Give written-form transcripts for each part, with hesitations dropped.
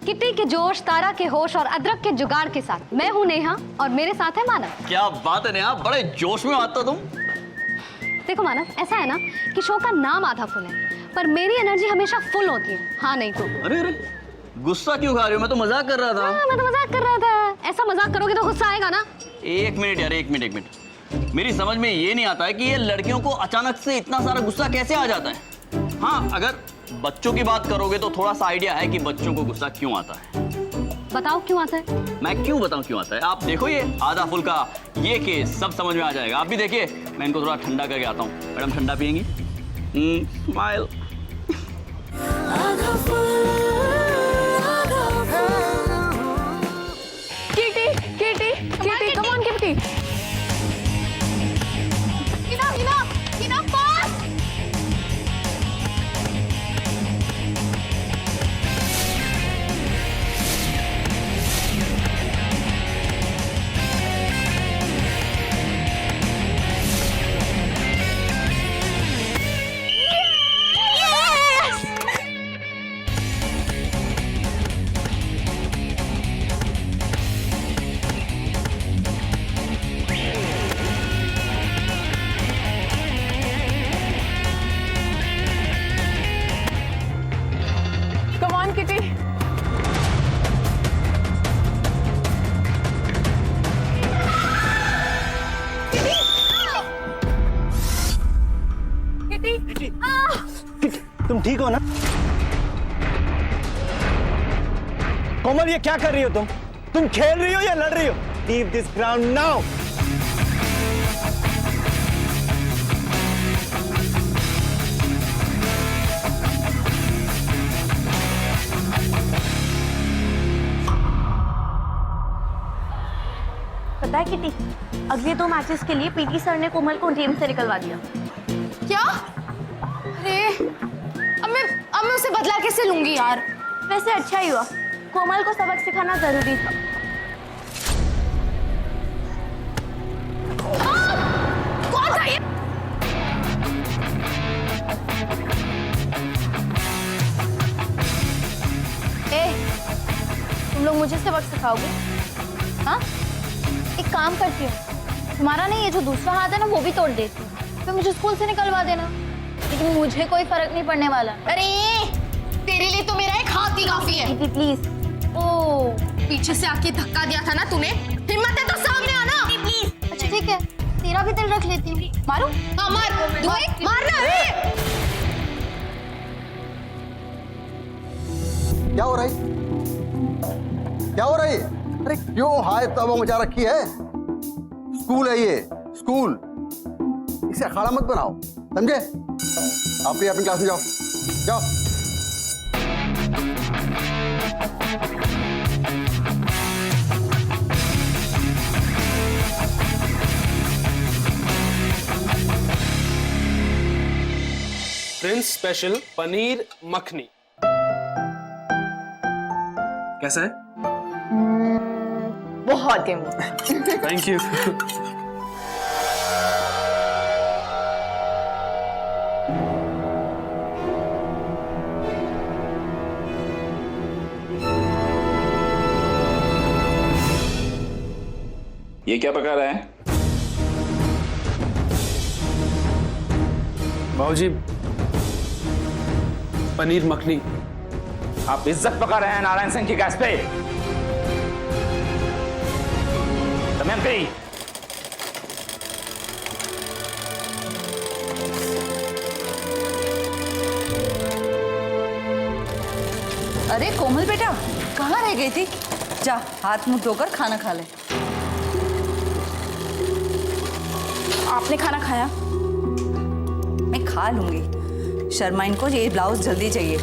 Kitty के जोश, तारा के होश और अदरक के जुगाड़ के साथ मैं हूँ नेहा और मेरे साथ है मानव। क्या बात है नेहा, बड़े जोश में आते हो तुम। देखो मानव, ऐसा है ना कि शो का नाम आधा फुल है पर मेरी एनर्जी हमेशा फुल होती है। हाँ नहीं तो। अरे अरे गुस्सा क्यों खा रही हो? मैं तो मजाक कर रहा था। मैं तो मजाक कर रहा था। ऐसा मजाक करोगे तो गुस्सा आएगा ना। एक मिनट यार, एक मिनट। मेरी समझ में ये नहीं आता है कि ये लड़कियों को अचानक से इतना सारा गुस्सा कैसे आ जाता है। हाँ, अगर बच्चों की बात करोगे तो थोड़ा सा आइडिया है कि बच्चों को गुस्सा क्यों आता है। बताओ क्यों आता है? मैं क्यों बताऊं क्यों आता है? आप देखो ये आधा फुल का ये केस सब समझ में आ जाएगा। आप भी देखिए, मैं इनको थोड़ा ठंडा करके आता हूँ। मैडम ठंडा पियेंगी? Smile. Kitty, Kitty, Kitty, come on Kitty. Come on Kitty. तुम ठीक हो ना? कोमल, ये क्या कर रही हो तुम? तुम खेल रही हो या लड़ रही हो? Leave this ground now. पता है किटी, अगले 2 मैचेस के लिए पीटी सर ने कोमल को टीम से निकलवा दिया। क्या? अरे अब मैं उसे बदला कैसे लूंगी यार? वैसे अच्छा ही हुआ, कोमल को सबक सिखाना जरूरी था। कौन था ये? तुम लोग मुझे सबक सिखाओगे? हाँ, एक काम करती हूँ, तुम्हारा नहीं, ये जो दूसरा हाथ है ना वो भी तोड़ देती हूँ, फिर मुझे स्कूल से निकलवा देना। लेकिन मुझे कोई फर्क नहीं पड़ने वाला। अरे तेरे लिए तो मेरा एक हाथ ही काफी है। दीदी प्लीज। ओ, पीछे से आके धक्का दिया था ना तूने, हिम्मत है तो सामने आना। प्लीज। अच्छा ठीक है, तेरा भी दिल रख लेती हूँ। मारूं? हाँ मार, मारना। क्या हो रहा है? क्या हो रहा है? अरे क्यों हाय तबाह मचा रखी है? स्कूल है ये, स्कूल। इसे अखाड़ा मत बनाओ, समझे? अपनी अपनी क्लास में जाओ, जाओ। प्रिंस स्पेशल पनीर मखनी कैसा है? बहुत है। Thank you. ये क्या पका रहा है? बाबूजी, पनीर मखनी। आप इज्जत पका रहे हैं नारायण सिंह की गैस पे। दमयंती, अरे कोमल बेटा, कहाँ रह गई थी? जा हाथ मुंह धोकर खाना खा ले। आपने खाना खाया? मैं खा लूंगी। शर्मा इनको ये ब्लाउज जल्दी चाहिए,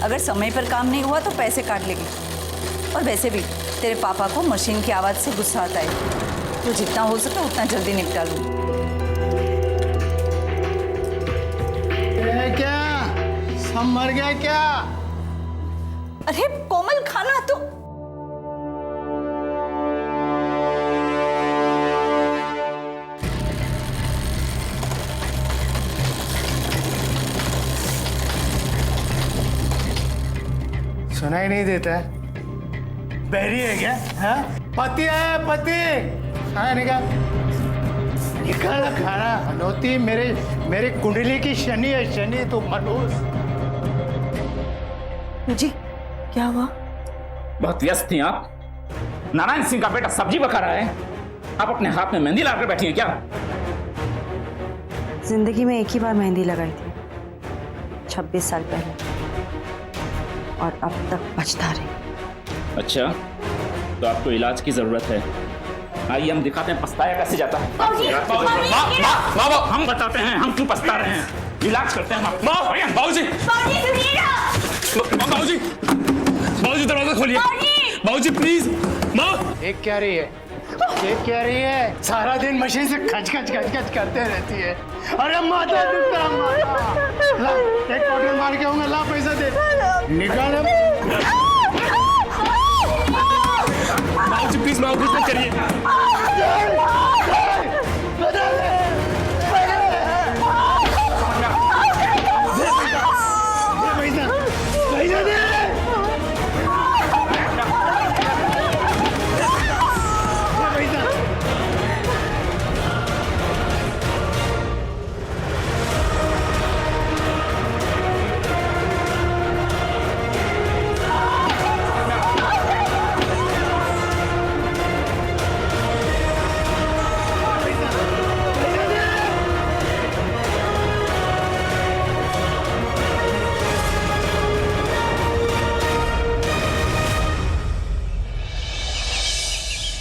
अगर समय पर काम नहीं हुआ तो पैसे काट लेगी। और वैसे भी तेरे पापा को मशीन की आवाज़ से गुस्सा आता है, तो जितना हो सके उतना जल्दी निपटा लूँ। क्या सब मर गया क्या? अरे कोमल, खाना तो। सुनाई नहीं देता है? बैरी है क्या? हाँ? पति है पति। हाँ निकाल निकाल खाना। हनौती मेरे कुंडली की शनि है, शनि। तो मनोज जी क्या हुआ? बहुत व्यस्त थी आप। नारायण सिंह का बेटा सब्जी पका रहा है, आप अपने हाथ में मेहंदी लाकर बैठी हैं क्या? जिंदगी में एक ही बार मेहंदी लगाई थी, 26 साल पहले, और अब तक बचता रही। अच्छा, तो आपको इलाज की जरूरत है। आइए हम दिखाते हैं पछताया कैसे जाता है। बाबा हम बताते हैं हम क्यों पछता रहे हैं। इलाज करते हैं हम। बाबूजी बाबूजी दरवाजा खोलिए। बाबूजी प्लीज। माँ एक क्या रही है? एक क्या रही है? सारा दिन मशीन से खच खच खच खच करते रहती है। अरे माता दुखता माता। ला एक पाउडर मार के आऊंगा, ला पैसा दे। निकाल। बाबूजी प्लीज माँ कुछ मत करिए।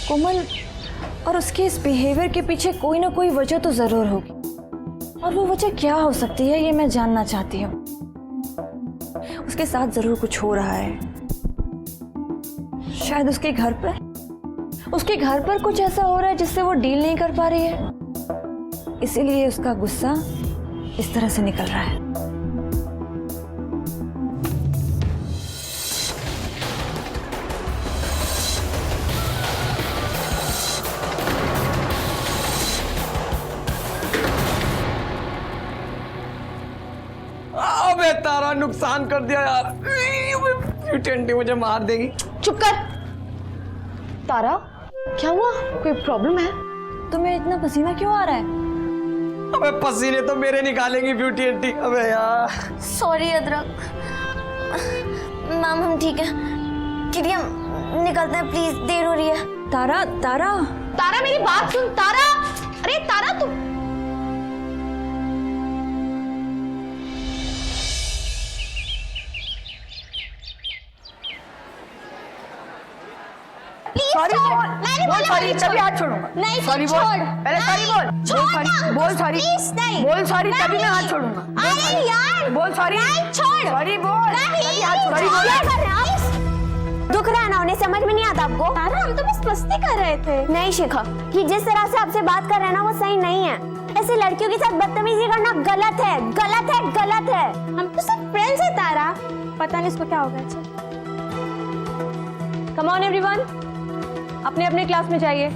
कोमल, और उसके इस बिहेवियर के पीछे कोई ना कोई वजह तो जरूर होगी, और वो वजह क्या हो सकती है ये मैं जानना चाहती हूँ। उसके साथ जरूर कुछ हो रहा है। शायद उसके घर पर कुछ ऐसा हो रहा है जिससे वो डील नहीं कर पा रही है, इसीलिए उसका गुस्सा इस तरह से निकल रहा है। अबे तारा नुकसान कर दिया यार। ब्यूटी आंटी मुझे मार देगी। चुप कर। तारा क्या हुआ? कोई प्रॉब्लम है? तुम्हें इतना पसीना क्यों आ रहा है? अबे पसीने तो मेरे निकालेंगी ब्यूटी आंटी। अबे यार सॉरी अदरक। मैम हम ठीक है, दीदी हम निकलते हैं, प्लीज देर हो रही है। तारा तारा तारा मेरी बात सुन। तारा, अरे तारा तू सॉरी बोल। सॉरी तभी हाथ छोड़ूंगा। नहीं सॉरी बोल, पहले सॉरी बोल। बोल सॉरी। बोल सॉरी तभी मैं हाथ छोड़ूंगा। अरे यार बोल सॉरी। छोड़। सॉरी बोल। नहीं हाथ छोड़। क्या कर रहे हो आप? दुख रहा है ना, उन्हें समझ में नहीं आता आपको? तारा हम तो बस मस्ती कर रहे थे। नहीं शिखा, कि जिस तरह से आपसे बात कर रहे हैं ना वो सही नहीं है। ऐसे लड़कियों के साथ बदतमीजी करना गलत है, गलत है, गलत है। हम तो सिर्फ फ्रेंड्स हैं तारा। पता नहीं इसको क्या होगा। अच्छा कम ऑन एवरीवन, अपने अपने क्लास में जाइए।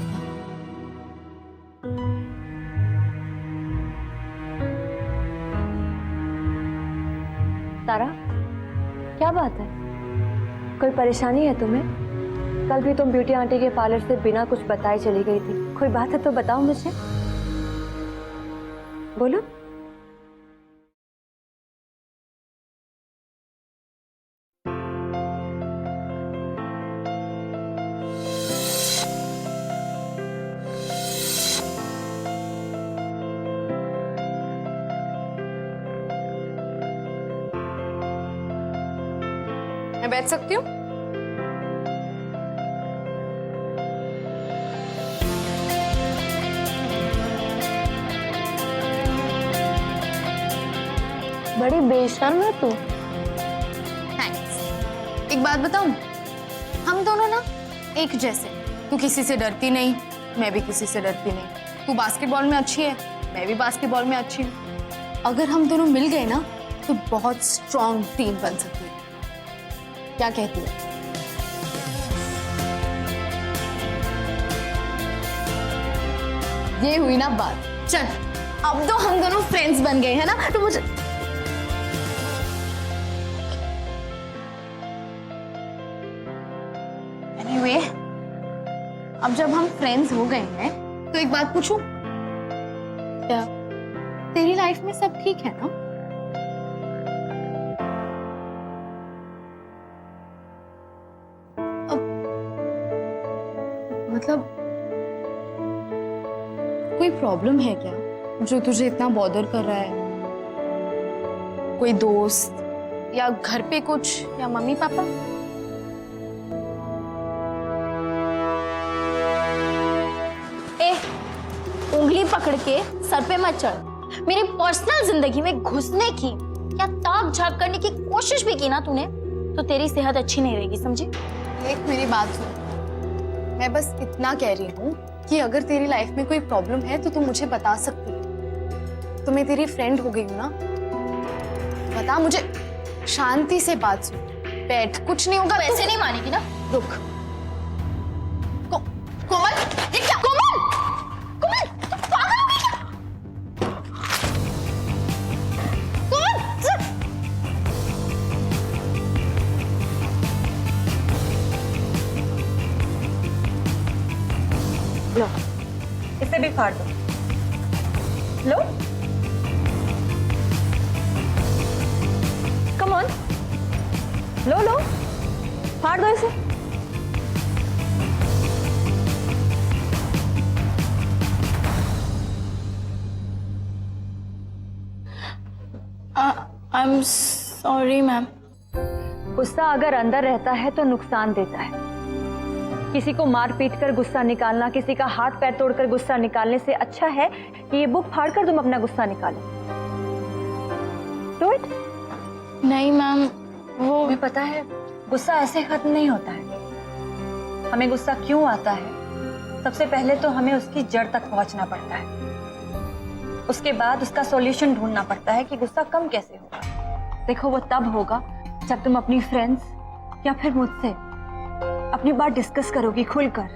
तारा क्या बात है? कोई परेशानी है तुम्हें? कल भी तुम ब्यूटी आंटी के पार्लर से बिना कुछ बताए चली गई थी। कोई बात है तो बताओ मुझे, बोलो। मैं बैठ सकती हूँ? बड़ी बेशर्म है तू। थैंक्स। एक बात बताऊं, हम दोनों ना एक जैसे। तू किसी से डरती नहीं, मैं भी किसी से डरती नहीं। तू बास्केटबॉल में अच्छी है, मैं भी बास्केटबॉल में अच्छी हूँ। अगर हम दोनों मिल गए ना तो बहुत स्ट्रॉन्ग टीम बन सकती है। क्या कहती है? ये हुई ना बात। चल अब तो हम दोनों फ्रेंड्स बन गए हैं ना, तो मुझे Anyway, अब जब हम फ्रेंड्स हो गए हैं तो एक बात पूछूं? क्या तेरी लाइफ में सब ठीक है ना? मतलब कोई प्रॉब्लम है क्या जो तुझे इतना बॉदर कर रहा है? कोई दोस्त या घर पे कुछ या मम्मी पापा? उंगली पकड़ के सर पे मत चढ़। मेरी पर्सनल जिंदगी में घुसने की या ताक झाक करने की कोशिश भी की ना तूने तो तेरी सेहत अच्छी नहीं रहेगी, समझी? एक मेरी बात सुन, मैं बस इतना कह रही हूँ कि अगर तेरी लाइफ में कोई प्रॉब्लम है तो तू मुझे बता सकती है। तो मैं तेरी फ्रेंड हो गई हूँ ना, बता मुझे। शांति से बात सुन, बैठ, कुछ नहीं होगा। वैसे नहीं मानेगी ना? रुक। कोमल, ये क्या? कोमल, कोमल, तू पागल हो गई क्या? लो, इसे भी फाड़ दो। लो, कम ऑन, लो लो, फाड़ दो इसे। I am sorry ma'am. गुस्सा अगर अंदर रहता है तो नुकसान देता है। किसी को मार पीट कर गुस्सा निकालना, किसी का हाथ पैर तोड़कर गुस्सा निकालने से अच्छा है कि ये बुक फाड़कर तुम अपना गुस्सा निकालो। Do it. नहीं मैम, वो तुम्हें पता है गुस्सा ऐसे खत्म नहीं होता है। हमें गुस्सा क्यों आता है, सबसे पहले तो हमें उसकी जड़ तक पहुंचना पड़ता है। उसके बाद उसका सॉल्यूशन ढूंढना पड़ता है कि गुस्सा कम कैसे होगा। देखो वो तब होगा जब तुम अपनी फ्रेंड्स या फिर मुझसे अपनी बात डिस्कस करोगी खुलकर।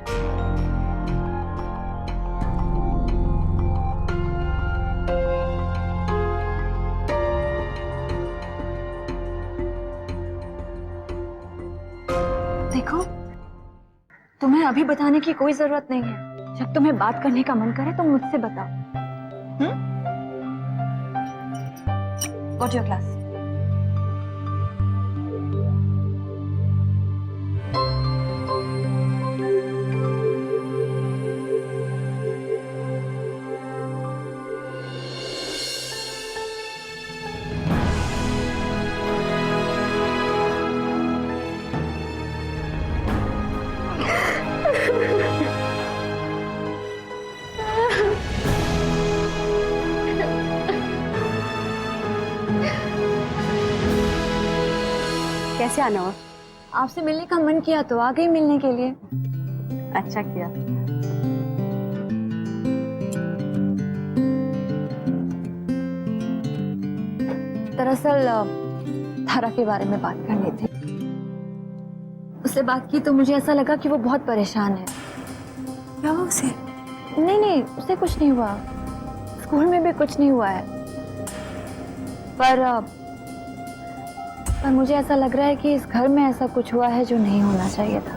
देखो तुम्हें अभी बताने की कोई जरूरत नहीं है। जब तुम्हें बात करने का मन करे तो मुझसे बताओ। Go to your class. कैसे आना हुआ? आपसे मिलने का मन किया तो आ गई मिलने के लिए। अच्छा किया। दरअसल धारा के बारे में बात करनी थी। उससे बात की तो मुझे ऐसा लगा कि वो बहुत परेशान है। क्या हुआ उसे? नहीं नहीं, उसे कुछ नहीं हुआ, स्कूल में भी कुछ नहीं हुआ है। पर मुझे ऐसा लग रहा है कि इस घर में ऐसा कुछ हुआ है जो नहीं होना चाहिए था।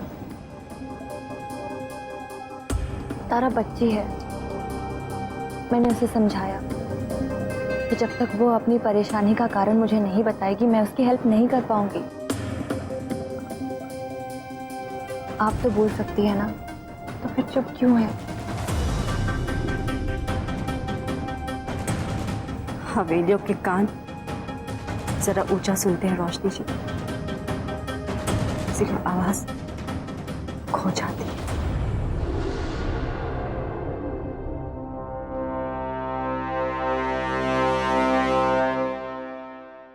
तारा बच्ची है। मैंने उसे समझाया कि जब तक वो अपनी परेशानी का कारण मुझे नहीं बताएगी मैं उसकी हेल्प नहीं कर पाऊंगी। आप तो बोल सकती है ना, तो फिर चुप क्यों है? हवेलियों के कान जरा ऊंचा सुनते हैं रोशनी जी, इसलिए आवाज खो जाती है।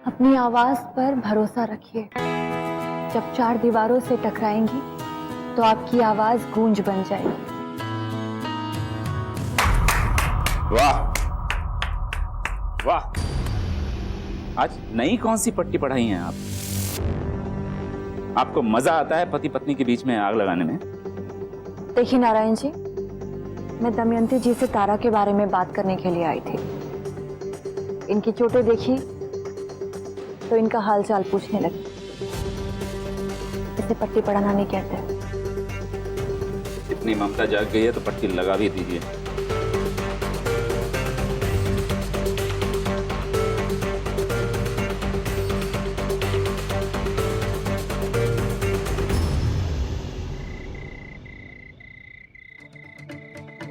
अपनी आवाज पर भरोसा रखिए। जब चार दीवारों से टकराएंगी तो आपकी आवाज गूंज बन जाएगी। वाह वाह, आज नई कौन सी पट्टी पढ़ाई हैं आप? आपको मजा आता है पति पत्नी के बीच में आग लगाने में? देखिए नारायण जी, मैं दमयंती जी से तारा के बारे में बात करने के लिए आई थी। इनकी चोटें देखी तो इनका हालचाल पूछने लगी। इसे पट्टी पढ़ाना नहीं कहते। नहीं, ममता जाग गई है तो पट्टी लगा भी दीजिए।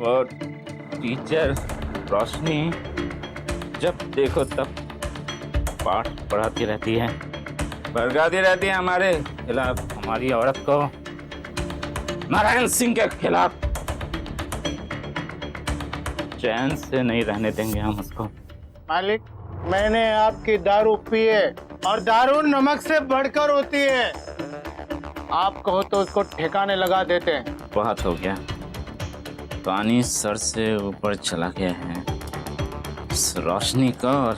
और टीचर रोशनी जब देखो तब पाठ पढ़ाती रहती है, भड़काती रहती है हमारे खिलाफ, हमारी औरत को नारायण सिंह के खिलाफ। चैन से नहीं रहने देंगे हम उसको। मालिक, मैंने आपकी दारू पी है और दारू नमक से बढ़कर होती है। आप कहो तो उसको ठिकाने लगा देते हैं। बहुत हो गया, पानी सर से ऊपर चला गया है। इस रोशनी का और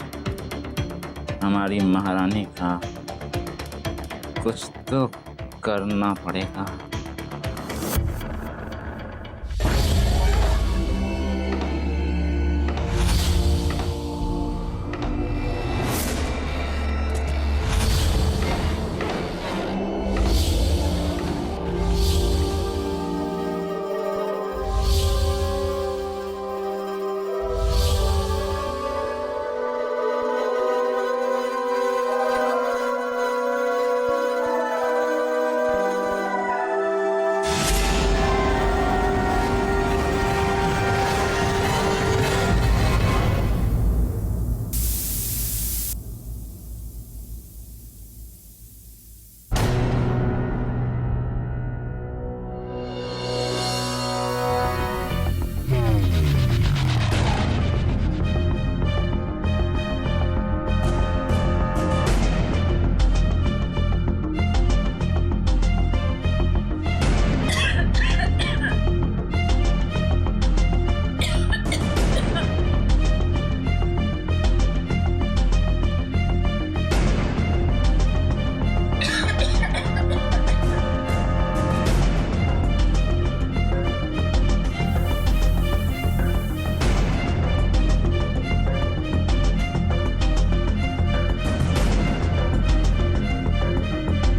हमारी महारानी का कुछ तो करना पड़ेगा।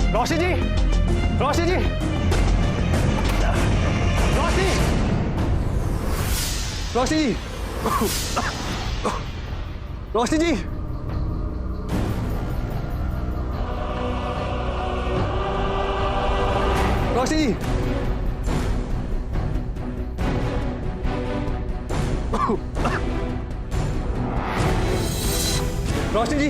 रोशनी जी, रोशनी जी, रोशनी, रोशनी जी, रोशनी जी, रोशनी जी,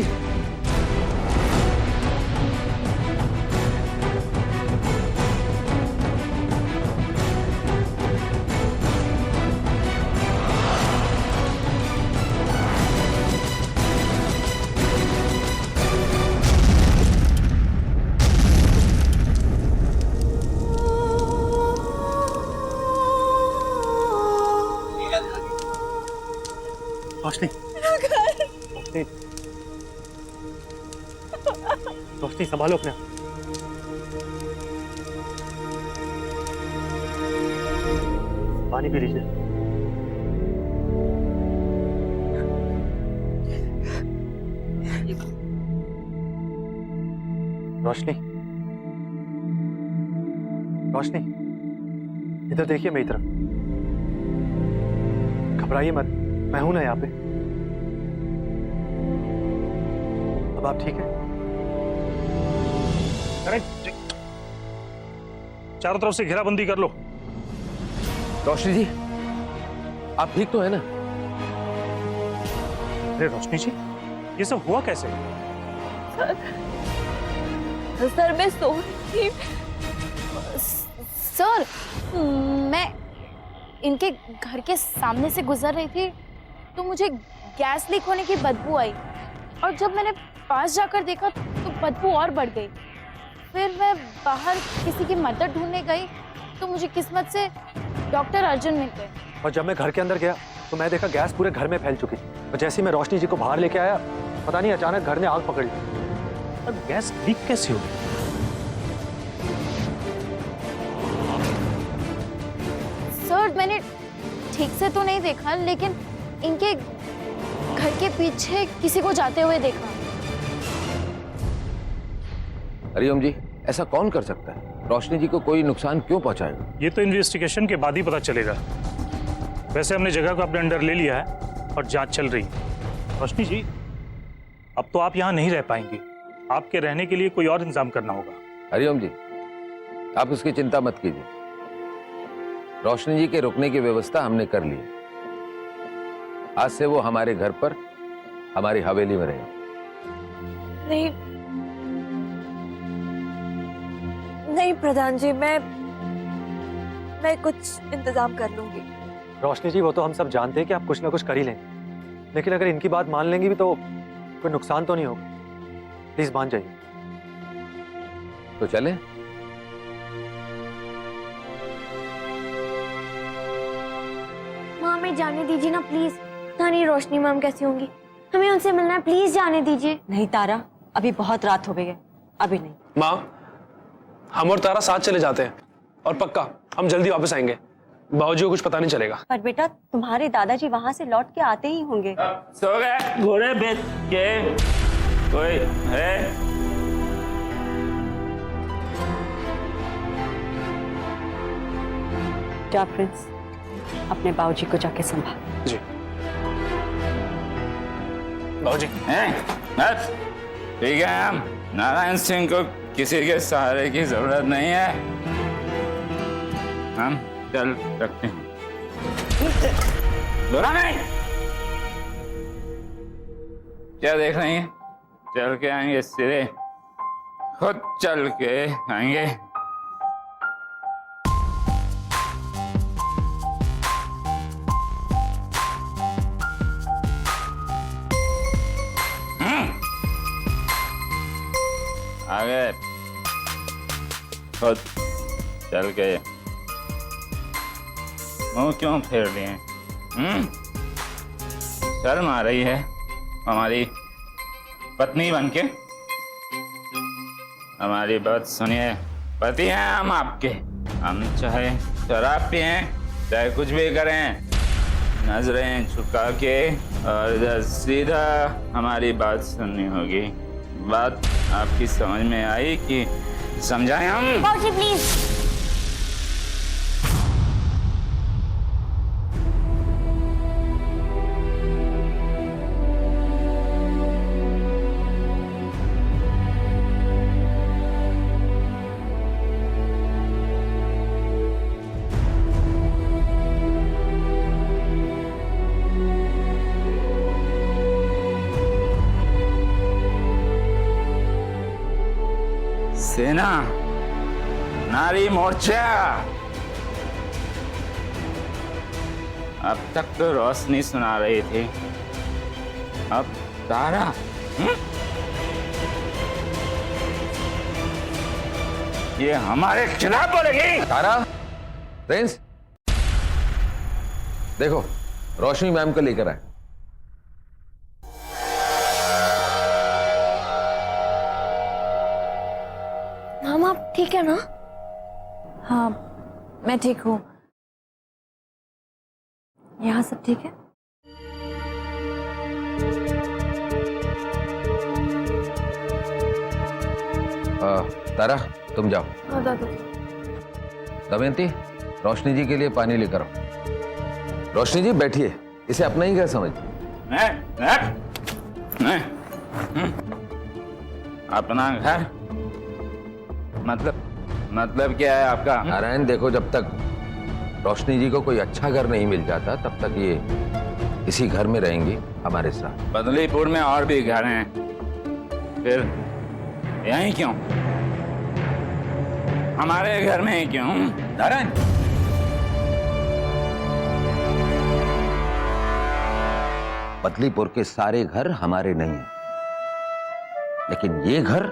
रोशनी जी, रोशनी, रोशनी, रोशनी संभालो अपने। पानी पी लीजिए। रोशनी, रोशनी, इधर देखिए मेरी तरफ। घबराइए मत, मैं हूं ना यहाँ पे। अब आप ठीक है? अरे चारों तरफ से घेराबंदी कर लो। रोशनी जी, आप ठीक तो है ना? अरे रोशनी जी, ये सब हुआ कैसे? सर मैं सो रही थी। सर, मैं इनके घर के सामने से गुजर रही थी तो मुझे गैस लीक होने की बदबू आई और जब मैंने पास जाकर देखा तो बदबू और बढ़ गई। फिर मैं बाहर किसी की मदद ढूंढने गई तो मुझे किस्मत से डॉक्टर अर्जुन मिल गए। और जब मैं घर के अंदर गया तो मैं देखा गैस पूरे घर में फैल चुकी थी। और जैसे ही मैं रोशनी जी को बाहर लेके आया, पता नहीं अचानक घर ने आग पकड़ ली। अब गैस लीक कैसे होगी? सर, मैंने ठीक से तो नहीं देखा लेकिन इनके घर के पीछे किसी को जाते हुए देखा। हरिओम जी, ऐसा कौन कर सकता है? रोशनी जी को कोई नुकसान क्यों पहुंचाएगा? ये तो इन्वेस्टिगेशन के बाद ही पता चलेगा। वैसे हमने जगह को अपने अंडर ले लिया है और जांच चल रही है। रोशनी जी, अब तो आप यहाँ नहीं रह पाएंगे। आपके रहने के लिए कोई और इंतजाम करना होगा। हरिओम जी, आप उसकी चिंता मत कीजिए। रोशनी जी के रुकने की व्यवस्था हमने कर ली है। आज से वो हमारे घर पर, हमारी हवेली में रहेगा। नहीं नहीं प्रधान जी, मैं कुछ इंतजाम कर लूंगी। रोशनी जी, वो तो हम सब जानते हैं कि आप कुछ ना कुछ कर ही लेंगे, लेकिन अगर इनकी बात मान लेंगी भी तो कोई नुकसान तो नहीं होगा। प्लीज मान जाइए। तो चलें? माँ, हमें जाने दीजिए ना प्लीज। पता नहीं रोशनी मैम कैसी होंगी, हमें उनसे मिलना है, प्लीज जाने दीजिए। नहीं तारा, अभी बहुत रात हो गई है, अभी नहीं। माँ, हम और तारा साथ चले जाते हैं और पक्का हम जल्दी वापस आएंगे। बाबूजी को कुछ पता नहीं चलेगा। पर बेटा, तुम्हारे दादाजी वहां से लौट के आते ही होंगे। सो गए घोड़े बेच के? कोई है? जा प्रिंस, अपने बाबूजी को जाके संभाल। जी बाबूजी। बस ठीक है, हम नारायण सिंह को किसी के सहारे की जरूरत नहीं है। हम चल सकते हैं। दोरा नहीं, क्या देख रही हैं? चल के आएंगे सीधे, खुद चल के आएंगे। आगे खुद चल के। मुंह क्यों फेर लिए? शर्म आ रही है हमारी पत्नी बनके? हमारी बात सुनिए, पति हैं हम आपके। हम चाहे शराब पिए, चाहे कुछ भी करें, नजरें झुका के और इधर सीधा हमारी बात सुननी होगी। बात आपकी समझ में आई कि समझाएं हम? बाबूजी प्लीज। सेना, नारी मोर्चा। अब तक तो रोशनी सुना रही थी, अब तारा। ये हमारे खिलाफ बोलेगी? तारा, प्रिंस, देखो रोशनी मैम को लेकर आए। माम, आप ठीक है ना? हाँ, मैं ठीक हूँ। यहाँ सब ठीक है? तारा, तुम जाओ। हाँ दादा। दमयंती, रोशनी जी के लिए पानी लेकर आओ। रोशनी जी बैठिए, इसे अपना ही घर समझ। अपना घर मतलब क्या है आपका? नारायण, देखो, जब तक रोशनी जी को कोई अच्छा घर नहीं मिल जाता तब तक ये इसी घर में रहेंगी हमारे साथ। बदलीपुर में और भी घर हैं, फिर यहीं क्यों? हमारे घर में ही क्यों? नारायण, बदलीपुर के सारे घर हमारे नहीं हैं, लेकिन ये घर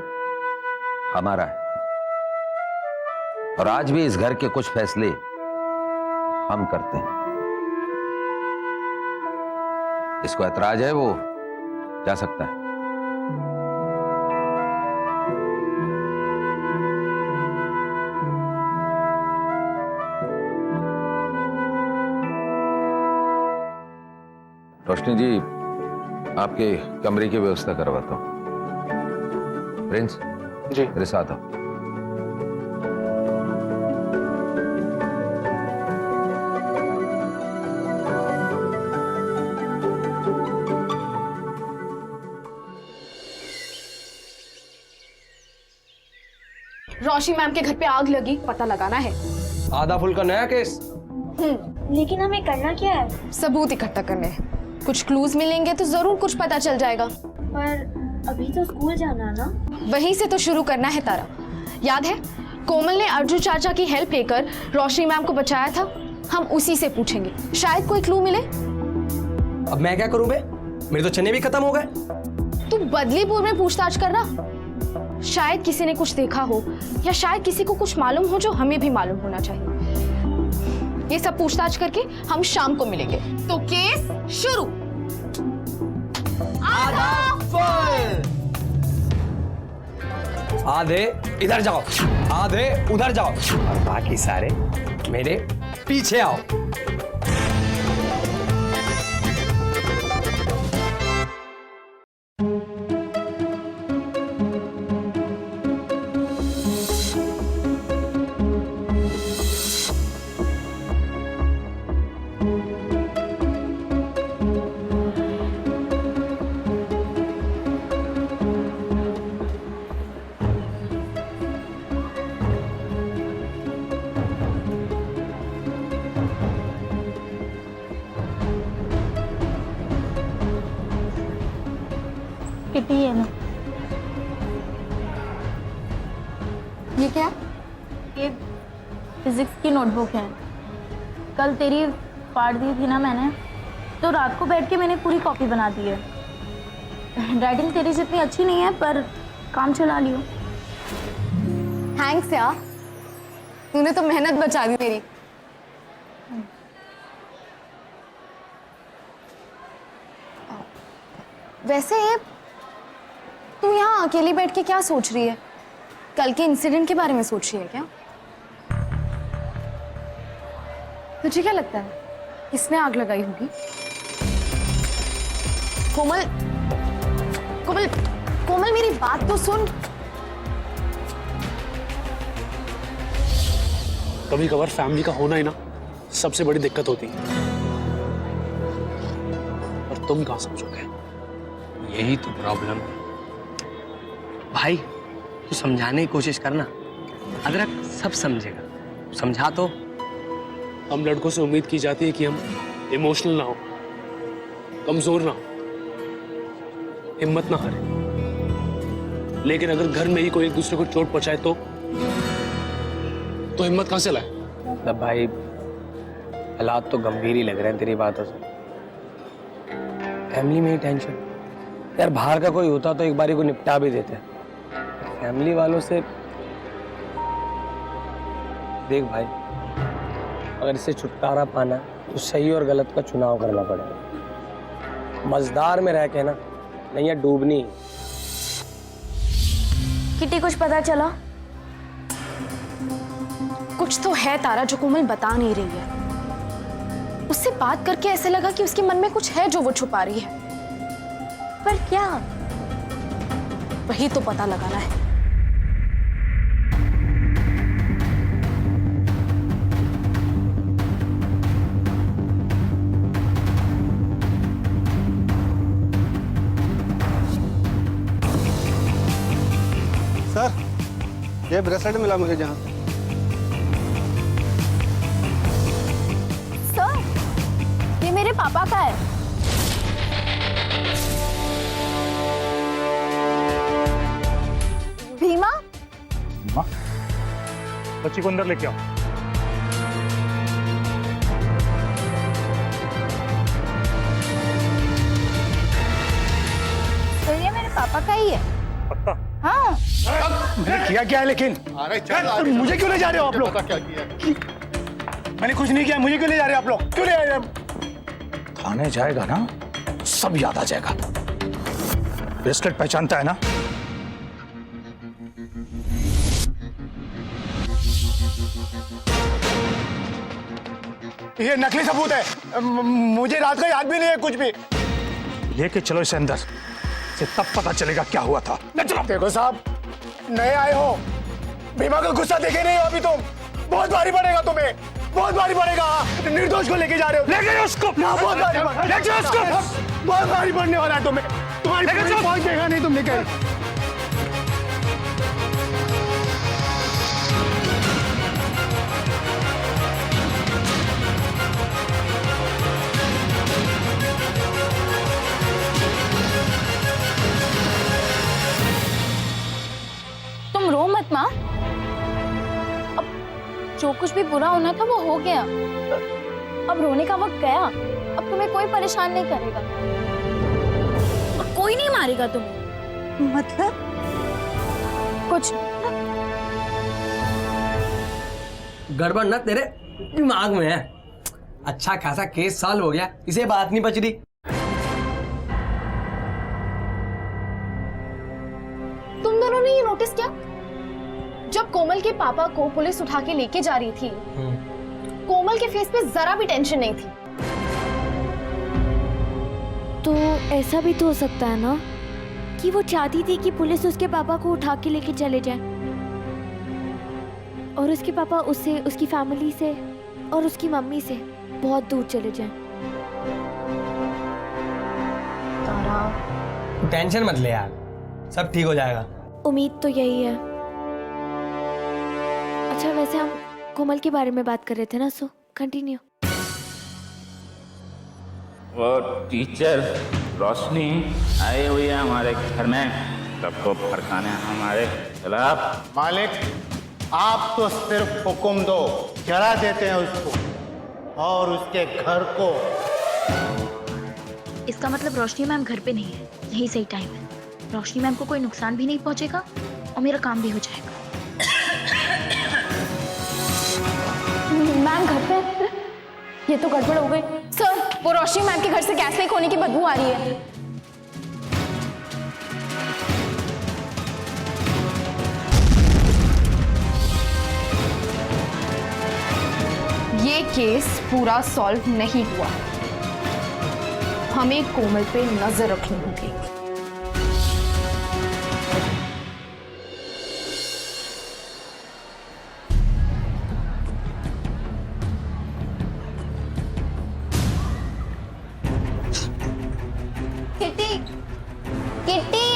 हमारा है और आज भी इस घर के कुछ फैसले हम करते हैं। इसको ऐतराज है वो जा सकता है। रोशनी जी, आपके कमरे की व्यवस्था करवाता हूं। प्रिंस जी, मेरे साथ आओ। रोशनी मैम के घर पे आग लगी, पता लगाना है। आधा फुल का नया केस। लेकिन हमें करना क्या है? सबूत इकट्ठा करने हैं। कुछ क्लूज मिलेंगे तो जरूर कुछ पता चल जाएगा। पर अभी तो स्कूल जाना ना। वहीं से तो शुरू करना है तारा। याद है कोमल ने अर्जुन चाचा की हेल्प लेकर रोशनी मैम को बचाया था? हम उसी से पूछेंगे, शायद कोई क्लू मिले। अब मैं क्या करूं बे? मेरे तो चने भी खत्म हो गए। तू बदलीपुर में पूछताछ कर रहा, शायद किसी ने कुछ देखा हो या शायद किसी को कुछ मालूम हो जो हमें भी मालूम होना चाहिए। ये सब पूछताछ करके हम शाम को मिलेंगे। तो केस शुरू। आधे इधर जाओ, आधे उधर जाओ और बाकी सारे मेरे पीछे आओ। किटी है ना। ये क्या? ये फिजिक्स की नोटबुक है। कल तेरी फाड़ दी थी ना मैंने, तो रात को बैठ के मैंने पूरी कॉपी बना दी है। राइटिंग तेरी जितनी अच्छी नहीं है पर काम चला लियो। थैंक्स यार, तूने तो मेहनत बचा दी मेरी। वैसे तू यहाँ अकेली बैठ के क्या सोच रही है? कल के इंसिडेंट के बारे में सोच रही है क्या? तुझे क्या लगता है किसने आग लगाई होगी? कोमल, कोमल, कोमल मेरी बात तो सुन। कभी कभार फैमिली का होना ही ना सबसे बड़ी दिक्कत होती है, और तुम कहाँ समझोगे? यही तो प्रॉब्लम है भाई। तू समझाने की कोशिश करना, अदरक सब समझेगा। समझा तो। हम लड़कों से उम्मीद की जाती है कि हम इमोशनल ना हो, कमजोर ना हो, हिम्मत ना हारे। लेकिन अगर घर में ही कोई एक दूसरे को चोट पहुंचाए तो हिम्मत कहां से लाए? मतलब भाई हालात तो गंभीर ही लग रहे हैं तेरी बातों से। फैमिली में ही टेंशन। यार बाहर का कोई होता तो एक बारी को निपटा भी देते। फैमिली वालों से देख भाई, अगर इससे छुटकारा पाना तो सही और गलत का चुनाव करना पड़ेगा। मझधार में रह के ना नैया डूबनी। किटी कुछ पता चला? कुछ तो है तारा जो कोमल बता नहीं रही है। उससे बात करके ऐसे लगा कि उसके मन में कुछ है जो वो छुपा रही है। पर क्या? वही तो पता लगाना है। सर, ये ब्रेसलेट मिला मुझे जहाँ से। सर, ये मेरे पापा का है। भीमा? बच्ची को अंदर लेके आओ। तो ये मेरे पापा का ही है। पक्का? हाँ। मैंने किया क्या है लेकिन? अरे चल, मुझे क्यों ले जा रहे हो आप लोग? क्या किया? मैंने कुछ नहीं किया, मुझे क्यों ले जा रहे हो आप लोग? क्यों ले जा रहे हो? थाने जाएगा ना सब याद आ जाएगा। ब्रेसलेट पहचानता है ना? ये नकली सबूत है। मुझे रात का याद भी नहीं है कुछ भी। लेके चलो इसे अंदर से, तब पता चलेगा क्या हुआ था। चलो। देखो साहब, नए आए हो, भीमा का गुस्सा देखे नहीं हो अभी तुम। बहुत भारी पड़ेगा तुम्हें, बहुत भारी पड़ेगा। निर्दोष को लेके जा रहे हो। ले जाओ उसको। बहुत भारी बहुत भारी पड़ने वाला है तुम्हें। तुम्हारी पहुंच देखा नहीं तुमने कहीं। रो मत माँ। अब जो कुछ भी बुरा होना था वो हो गया। अब रोने का वक्त गया। अब तुम्हें कोई परेशान नहीं करेगा और कोई नहीं मारेगा तुम्हें। मतलब कुछ गड़बड़ ना तेरे दिमाग में है। अच्छा खासा केस सॉल्व हो गया, इसे बात नहीं बच रही। तुम दोनों ने ये नोटिस किया? जब कोमल के पापा को पुलिस उठा के लेके जा रही थी, कोमल के फेस पे जरा भी टेंशन नहीं थी। तो ऐसा भी तो हो सकता है ना कि वो चाहती थी कि पुलिस उसके पापा को उठा के लेके चले जाए और उसके पापा उससे, उसकी फैमिली से और उसकी मम्मी से बहुत दूर चले जाएं। तारा टेंशन मत ले यार, सब ठीक हो जाएगा। उम्मीद तो यही है। अच्छा वैसे हम कोमल के बारे में बात कर रहे थे ना, सो कंटिन्यू। वो टीचर रोशनी आई हुई है हमारे घर में, सबको भड़काने हमारे खिलाफ। मालिक, आप तो सिर्फ हुक्म दो, जला देते हैं उसको और उसके घर को। इसका मतलब रोशनी मैम घर पे नहीं है, यही सही टाइम है। रोशनी मैम को कोई नुकसान भी नहीं पहुंचेगा और मेरा काम भी हो जाएगा। मैम घर पे? ये तो गड़बड़ हो गई। सर, वो रोशनी मैम के घर से गैस लीक होने की बदबू आ रही है। ये केस पूरा सॉल्व नहीं हुआ। हमें कोमल पे नजर रखनी होगी। किट्टी, किट्टी,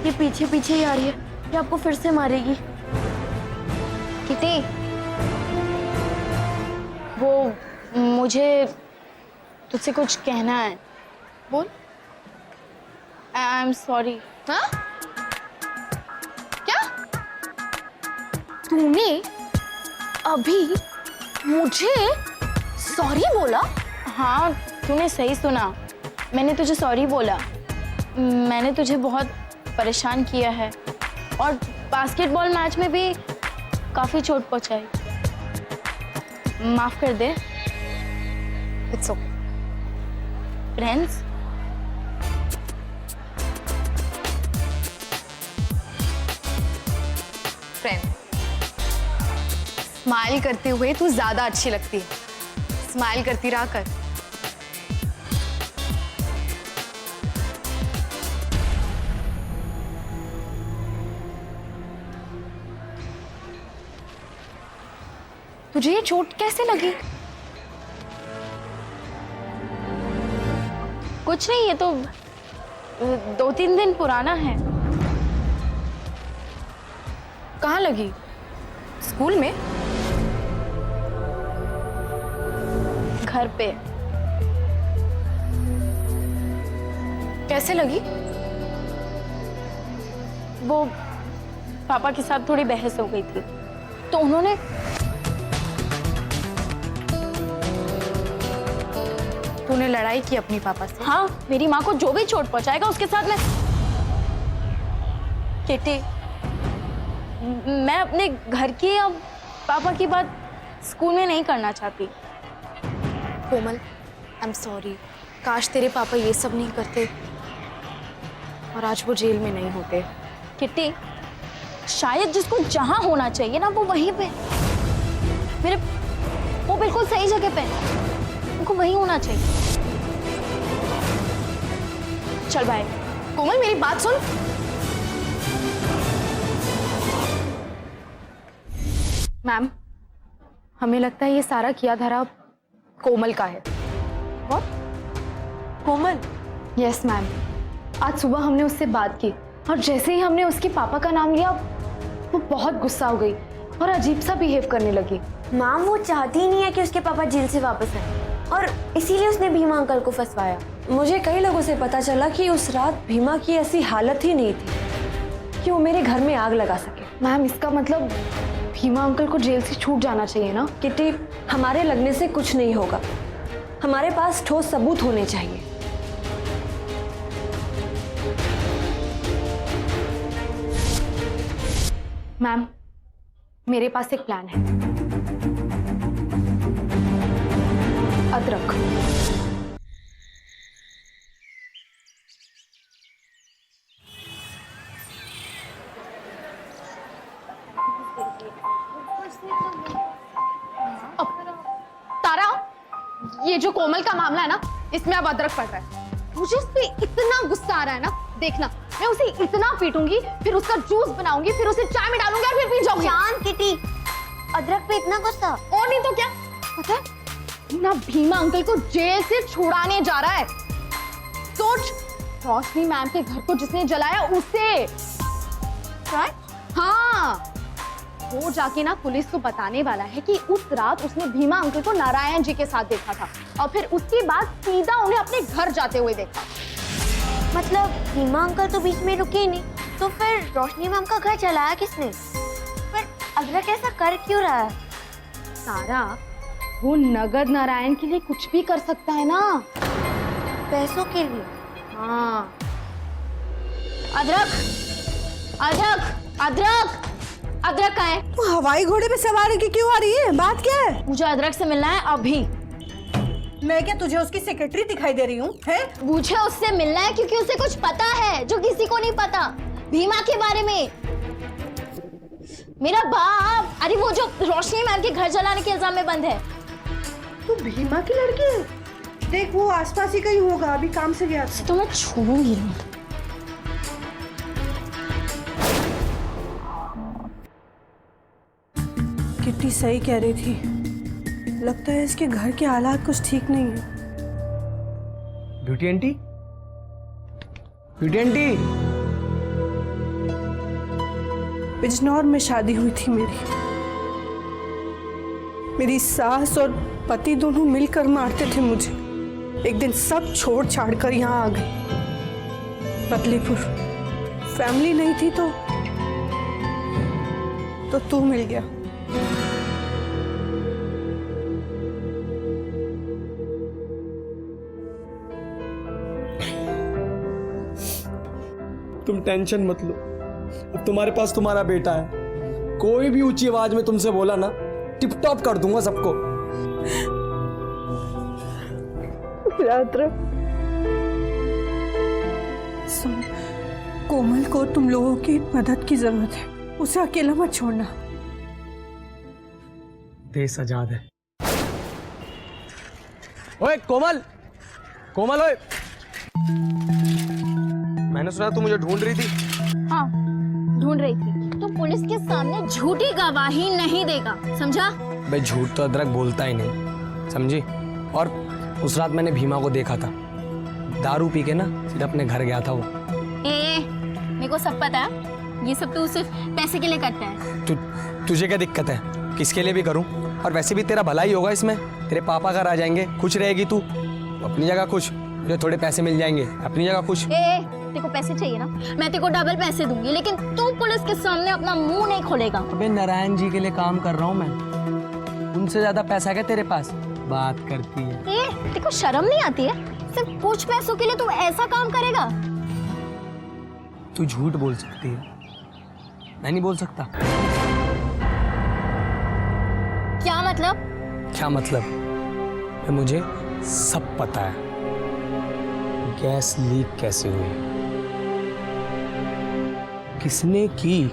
ये पीछे पीछे ही आ रही है, ये आपको फिर से मारेगी। किट्टी, वो मुझे तुझसे कुछ कहना है। बोल। I am sorry. हाँ? क्या? तूने अभी मुझे सॉरी बोला? हाँ, तूने सही सुना। मैंने तुझे सॉरी बोला। मैंने तुझे बहुत परेशान किया है और बास्केटबॉल मैच में भी काफी चोट पहुंचाई। माफ कर दे। It's okay. फ्रेंड्स, स्माइल करते हुए तू ज्यादा अच्छी लगती है। स्माइल करती रहा कर। तुझे ये चोट कैसे लगी? कुछ नहीं, ये तो 2-3 दिन पुराना है। कहाँ लगी? स्कूल में? घर पे। कैसे लगी? वो पापा के साथ थोड़ी बहस हो गई थी तो उन्होंने तूने लड़ाई की अपनी पापा से? हाँ, मेरी माँ को जो भी चोट पहुंचाएगा उसके साथ मैं। किटी, मैं अपने घर की अब पापा की बात स्कूल में नहीं करना चाहती। कोमल, आई एम सॉरी। काश तेरे पापा ये सब नहीं करते और आज वो जेल में नहीं होते। किट्टी, शायद जिसको जहां होना चाहिए ना वो वहीं पे, मेरे वो बिल्कुल सही जगह पे, उनको वहीं होना चाहिए। चल बाय। कोमल, मेरी बात सुन। मैम, हमें लगता है ये सारा किया धरा कोमल का है। What? कोमल? Yes ma'am. आज सुबह हमने उससे बात की और जैसे ही हमने उसके पापा का नाम लिया वो बहुत गुस्सा हो गई और अजीब सा बिहेव करने लगी। मैम, वो चाहती ही नहीं है कि उसके पापा जेल से वापस आए और इसीलिए उसने भीमा अंकल को फंसवाया। मुझे कई लोगों से पता चला कि उस रात भीमा की ऐसी हालत ही नहीं थी कि वो मेरे घर में आग लगा सके। मैम इसका मतलब भीमा अंकल को जेल से छूट जाना चाहिए ना। किटी, हमारे लगने से कुछ नहीं होगा, हमारे पास ठोस सबूत होने चाहिए। मैम मेरे पास एक प्लान है। अदरक। तारा, ये जो कोमल का मामला है ना, इसमें अब अदरक पड़ रहा है। मुझे उस पे इतना गुस्सा आ रहा है ना, देखना मैं उसे इतना पीटूंगी, फिर उसका जूस बनाऊंगी, फिर उसे चाय में डालूंगी और फिर पी जाऊंगी। शांत किटी, अदरक पे इतना गुस्सा? और नहीं तो क्या, पता है ना, भीमा अंकल को जेल से छुड़ाने जा रहा है। सोच, रोशनी मैम के घर को जिसने जलाया उसे। हाँ, वो जाके ना पुलिस को बताने वाला है कि उस रात उसने भीमा अंकल को नारायण जी के साथ देखा था और फिर उसके बाद सीधा उन्हें अपने घर जाते हुए देखा। मतलब भीमा अंकल तो बीच में रुके ही नहीं, तो फिर रोशनी मैम का घर जलाया किसने? पर अदरक ऐसा कर क्यों रहा है? सारा, वो नगद नारायण के लिए कुछ भी कर सकता है ना, पैसों के लिए। हाँ। अदरक, अदरक, अदरक, अदरक कहाँ है? वो हवाई घोड़े पे सवार की क्यों आ रही है? बात क्या है? मुझे अदरक से मिलना है अभी। मैं क्या तुझे उसकी सेक्रेटरी दिखाई दे रही हूँ? हैं? मुझे उससे मिलना है क्योंकि उसे कुछ पता है जो किसी को नहीं पता, भीमा के बारे में। मेरा बाप, अरे वो जो रोशनी मैम के घर जलाने के इल्जाम में बंद है। तू भीमा की लड़की है? देख वो आसपास ही कहीं होगा, अभी काम से गया था। तो मैं छूऊंगी नहीं। किट्टी सही कह रही थी, लगता है इसके घर के हालात कुछ ठीक नहीं है। Beauty aunty, beauty aunty, Bijnor में शादी हुई थी मेरी सास और पति दोनों मिलकर मारते थे मुझे। एक दिन सब छोड़ छाड़ कर यहाँ आ गए बदलीपुर। फैमिली नहीं थी तो तू मिल गया। तुम टेंशन मत लो, अब तुम्हारे पास तुम्हारा बेटा है। कोई भी ऊंची आवाज में तुमसे बोला ना, टिप टॉप कर दूंगा सबको। रात्र सुन, कोमल को तुम लोगों की मदद की जरूरत है, उसे अकेला मत छोड़ना। देश आजाद है। ओए कोमल, कोमल ओए, मैंने सुना तू मुझे ढूंढ रही थी। हाँ, ढूंढ रही थी। तो पुलिस के सामने झूठी गवाही नहीं देगा, समझा? भाई झूठ तो अदरक बोलता ही नहीं, समझी? और उस रात मैंने भीमा को देखा था, दारू पी के ना सीधा अपने घर गया था वो। मेरे को सब पता है, ये सब तो सिर्फ पैसे के लिए करता है। तुझे क्या दिक्कत है? किसके लिए भी करूं, और वैसे भी तेरा भला ही होगा इसमें। तेरे पापा घर आ जाएंगे, खुश रहेगी तू, अपनी जगह खुश, मुझे थोड़े पैसे मिल जाएंगे, अपनी जगह खुश। तेरे को पैसे चाहिए ना, मैं तेरे को डबल पैसे दूंगी, लेकिन तू पुलिस के सामने अपना मुंह नहीं खोलेगा। अबे नारायण जी के लिए काम कर रहा हूँ मैं, उनसे ज्यादा पैसा क्या तेरे पास? बात करती है। तेरे को शर्म नहीं आती है? सिर्फ कुछ पैसों के लिए तू ऐसा काम करेगा? तू झूठ बोल सकती है, मैं नहीं बोल सकता। क्या मतलब? क्या मतलब? मुझे सब पता है, गैस लीक कैसे हुई, किसने की,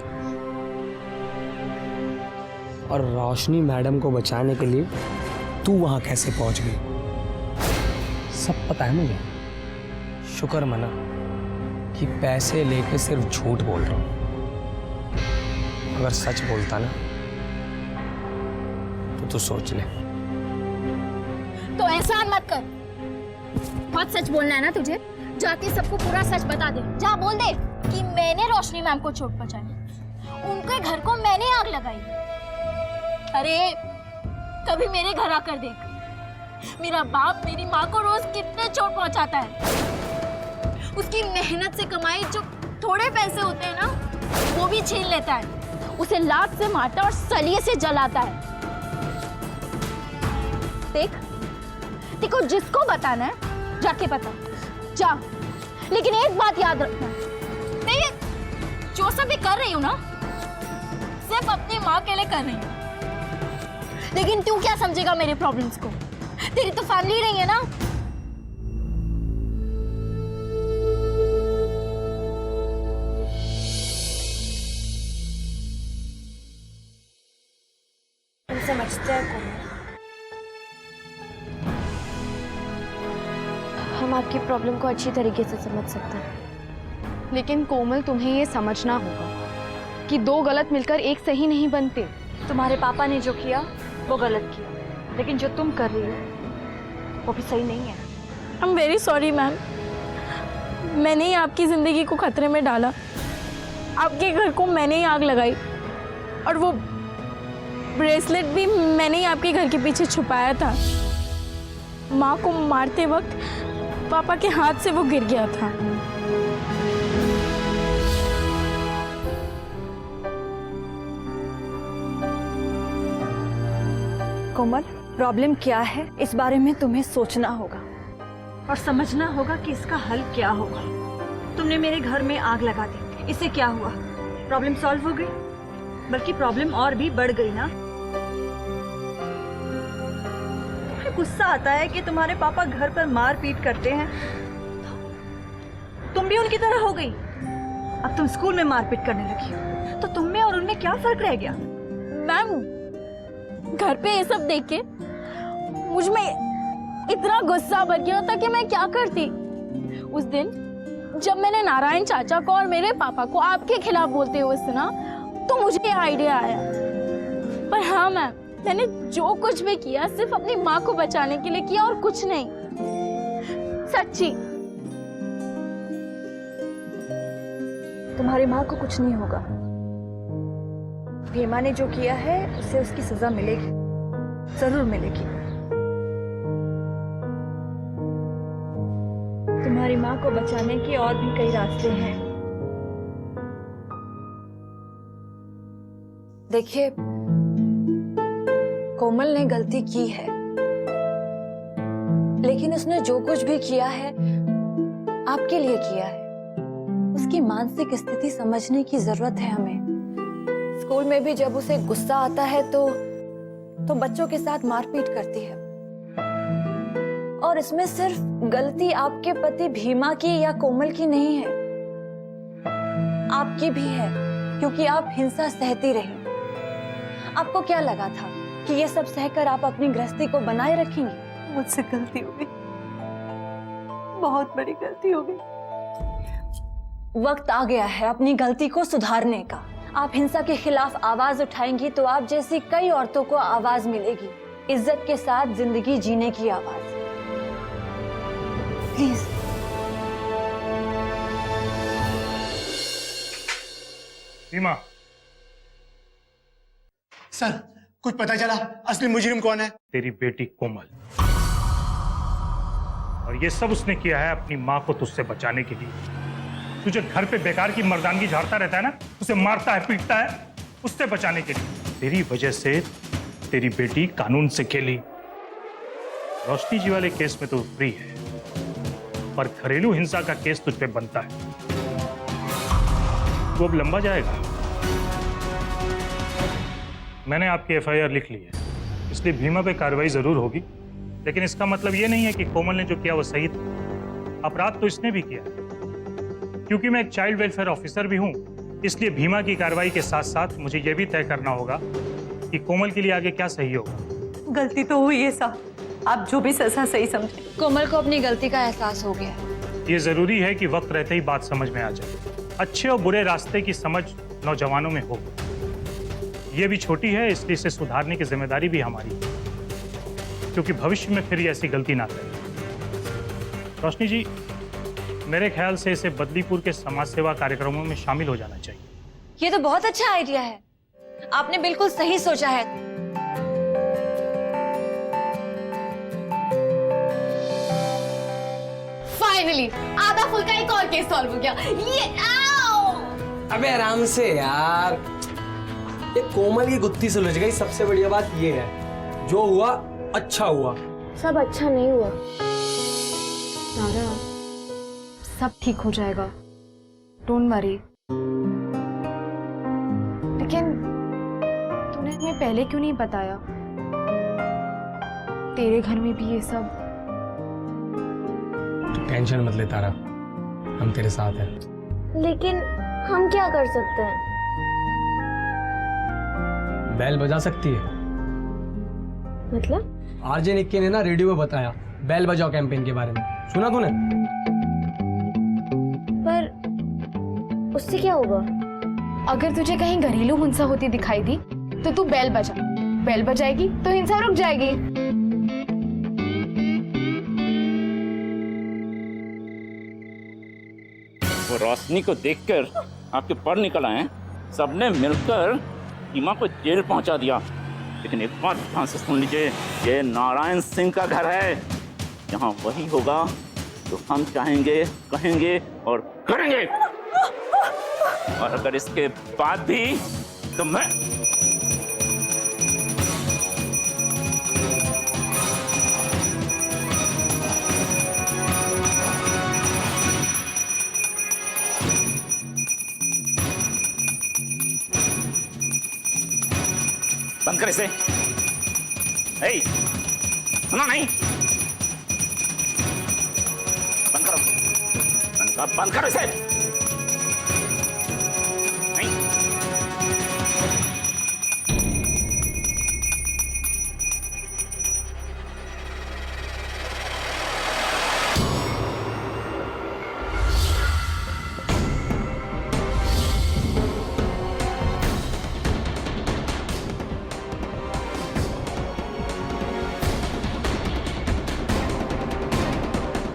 और रोशनी मैडम को बचाने के लिए तू वहां कैसे पहुंच गई, सब पता है मुझे। शुक्र मना कि पैसे लेके सिर्फ झूठ बोल रहा हूं, अगर सच बोलता ना तो तू सोच ले। तो एहसान मत कर, बहुत सच बोलना है ना तुझे, जाके सबको पूरा सच बता दे। जा बोल दे कि मैंने रोशनी मैम को चोट पहुंचाई, उनके घर को मैंने आग लगाई। अरे कभी मेरे घर आकर देख, मेरा बाप मेरी माँ को रोज कितने चोट पहुंचाता है। उसकी मेहनत से कमाई जो थोड़े पैसे होते हैं ना, वो भी छीन लेता है, उसे लात से मारता है और सलिए से जलाता है। देख, देखो जिसको बताना है जाके बता, जा। लेकिन एक बात याद रखना, मैं ये जो सब भी कर रही हूँ ना, सिर्फ अपनी माँ के लिए कर रही हूँ। लेकिन तू क्या समझेगा मेरे प्रॉब्लम्स को? तेरी तो फैमिली नहीं है ना। हम समझते हैं कोमल, हम आपकी प्रॉब्लम को अच्छी तरीके से समझ सकते हैं। लेकिन कोमल, तुम्हें ये समझना होगा कि दो गलत मिलकर एक सही नहीं बनते। तुम्हारे पापा ने जो किया वो गलत किया, लेकिन जो तुम कर रही हो वो भी सही नहीं है। I am very sorry ma'am, मैंने ही आपकी ज़िंदगी को खतरे में डाला, आपके घर को मैंने ही आग लगाई, और वो ब्रेसलेट भी मैंने ही आपके घर के पीछे छुपाया था। माँ को मारते वक्त पापा के हाथ से वो गिर गया था। कोमल, प्रॉब्लम क्या है इस बारे में तुम्हें सोचना होगा और समझना होगा कि इसका हल क्या होगा। तुमने मेरे घर में आग लगा दी, इससे क्या हुआ? प्रॉब्लम सॉल्व हो गई? बल्कि प्रॉब्लम और भी बढ़ गई ना। तुम्हें गुस्सा आता है कि तुम्हारे पापा घर पर मार पीट करते हैं, तुम भी उनकी तरह हो गई। अब तुम स्कूल में मारपीट करने लगी हो, तो तुम में और उनमें क्या फर्क रह गया? मैम, घर पे ये सब देख के मुझ में इतना गुस्सा भर गया था कि मैं क्या करती। उस दिन जब मैंने नारायण चाचा को और मेरे पापा को आपके खिलाफ बोलते हुए सुना, तो मुझे आइडिया आया। पर हाँ मैम, मैंने जो कुछ भी किया सिर्फ अपनी माँ को बचाने के लिए किया और कुछ नहीं। सच्ची। तुम्हारी माँ को कुछ नहीं होगा। भीमा ने जो किया है उसे उसकी सजा मिलेगी, जरूर मिलेगी। तुम्हारी माँ को बचाने के और भी कई रास्ते हैं। देखिए, कोमल ने गलती की है, लेकिन उसने जो कुछ भी किया है आपके लिए किया है। उसकी मानसिक स्थिति समझने की जरूरत है हमें। स्कूल में भी जब उसे गुस्सा आता है तो बच्चों के साथ मारपीट करती है, और इसमें सिर्फ गलती आपके पति भीमा की या कोमल की नहीं है, आपकी भी है, क्योंकि आप हिंसा सहती रही। आपको क्या लगा था कि ये सब सहकर आप अपनी गृहस्थी को बनाए रखेंगी? मुझसे गलती हो गई, बहुत बड़ी गलती हो गई। वक्त आ गया है अपनी गलती को सुधारने का। आप हिंसा के खिलाफ आवाज उठाएंगी तो आप जैसी कई औरतों को आवाज मिलेगी, इज्जत के साथ जिंदगी जीने की आवाज। प्लीज। भीमा, सर, कुछ पता चला असली मुजरिम कौन है? तेरी बेटी कोमल, और ये सब उसने किया है अपनी माँ को तुझसे बचाने के लिए। तुझे घर पे बेकार की मर्दानगी झाड़ता रहता है ना, उसे मारता है पीटता है, उससे बचाने के लिए। तेरी वजह से तेरी बेटी कानून से खेली। रोशनी जी वाले केस में तो फ्री है, पर घरेलू हिंसा का केस तुझ पे बनता है, वो अब लंबा जाएगा। मैंने आपकी एफआईआर लिख ली है, इसलिए भीमा पे कार्रवाई जरूर होगी, लेकिन इसका मतलब ये नहीं है कि कोमल ने जो किया वो सही था। अपराध तो इसने भी किया। क्योंकि मैं एक चाइल्ड वेलफेयर ऑफिसर भी हूं, इसलिए भीमा की कार्रवाई के साथ साथ मुझे यह भी तय करना होगा कि कोमल के लिए आगे क्या सही होगा। गलती तो हुई है साहब, आप जो भी सजा सही समझे। कोमल को अपनी गलती का एहसास हो गया है। ये जरूरी है कि वक्त रहते ही बात समझ में आ जाए। अच्छे और बुरे रास्ते की समझ नौजवानों में हो। ये भी छोटी है, इसलिए इसे सुधारने की जिम्मेदारी भी हमारी है, क्योंकि भविष्य में फिर ये ऐसी गलती ना करे। रोशनी जी, मेरे ख्याल से इसे बदलीपुर के समाज सेवा कार्यक्रमों में शामिल हो जाना चाहिए। ये तो बहुत अच्छा आइडिया है, आपने बिल्कुल सही सोचा है। फाइनली आधा फुल का एक और केस सॉल्व हो गया। ये आओ! अबे आराम से यार, ये कोमल की गुत्थी सुलझ गई। सबसे बढ़िया बात ये है, जो हुआ अच्छा हुआ। सब अच्छा नहीं हुआ तारा, सब ठीक हो जाएगा, डोंट वरी। लेकिन तूने हमें पहले क्यों नहीं बताया? तेरे घर में भी ये सब। टेंशन मत ले तारा, हम तेरे साथ हैं। लेकिन हम क्या कर सकते हैं? बैल बजा सकती है। मतलब? आरजे निक्की ने ना रेडियो में बताया बैल बजाओ कैंपेन के बारे में, सुना तूने? पर उससे क्या होगा? अगर तुझे कहीं घरेलू हिंसा होती दिखाई दी तो तू बैल बजा, बैल बजाएगी तो हिंसा रुक जाएगी। वो रोशनी को देखकर आपके पर निकल आए, सबने मिलकर ईमा को जेल पहुंचा दिया। लेकिन एक बात ध्यान से सुन लीजिए, ये नारायण सिंह का घर है, यहाँ वही होगा तो हम चाहेंगे, कहेंगे और करेंगे। और अगर इसके बाद भी तो मैं बंद कर इसे। ए, सुना नहीं? बंद करो, बंद करो इसे। नहीं।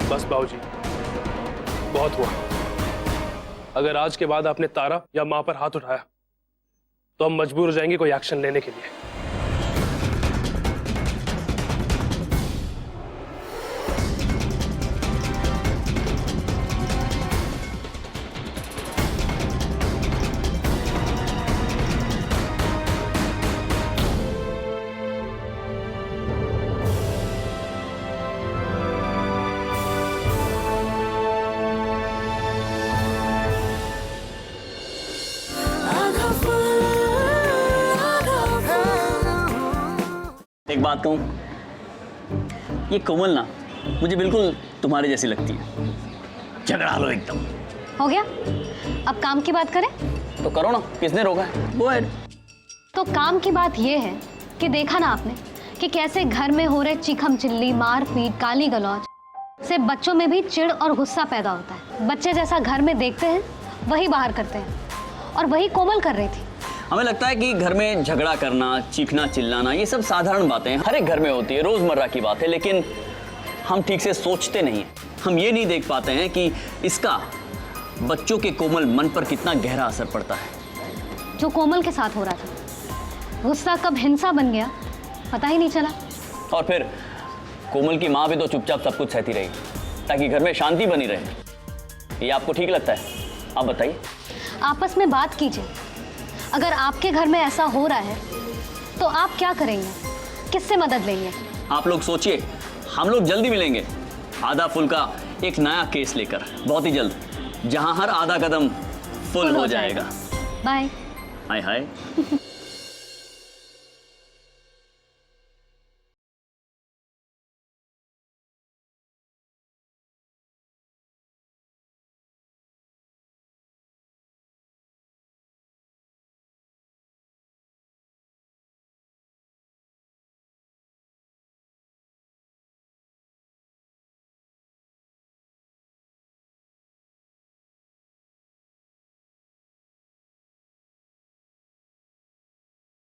बस बाबूजी, बहुत हुआ। अगर आज के बाद आपने तारा या मां पर हाथ उठाया तो हम मजबूर हो जाएंगे कोई एक्शन लेने के लिए। एक बात कहूँ, ये कोमल ना मुझे बिल्कुल तुम्हारे जैसी लगती है, झगड़ा लो एकदम। हो गया, अब काम की बात करें? तो करो ना, किसने रोका है? Go ahead. तो काम की बात यह है कि देखा ना आपने कि कैसे घर में हो रहे चीखम चिल्ली, मारपीट, गाली गलौज से बच्चों में भी चिढ़ और गुस्सा पैदा होता है। बच्चे जैसा घर में देखते हैं वही बाहर करते हैं, और वही कोमल कर रही थी। हमें लगता है कि घर में झगड़ा करना, चीखना चिल्लाना, ये सब साधारण बातें हैं, हर एक घर में होती है, रोजमर्रा की बात है। लेकिन हम ठीक से सोचते नहीं हैं, हम ये नहीं देख पाते हैं कि इसका बच्चों के कोमल मन पर कितना गहरा असर पड़ता है। जो कोमल के साथ हो रहा था, गुस्सा कब हिंसा बन गया पता ही नहीं चला। और फिर कोमल की माँ भी तो चुपचाप सब कुछ सहती रही ताकि घर में शांति बनी रहे। ये आपको ठीक लगता है? आप बताइए। आपस में बात कीजिए। अगर आपके घर में ऐसा हो रहा है तो आप क्या करेंगे, किससे मदद लेंगे? आप लोग सोचिए, हम लोग जल्दी मिलेंगे आधा फुल का एक नया केस लेकर, बहुत ही जल्द, जहां हर आधा कदम फुल हो जाएगा। बाय। हाय हाय।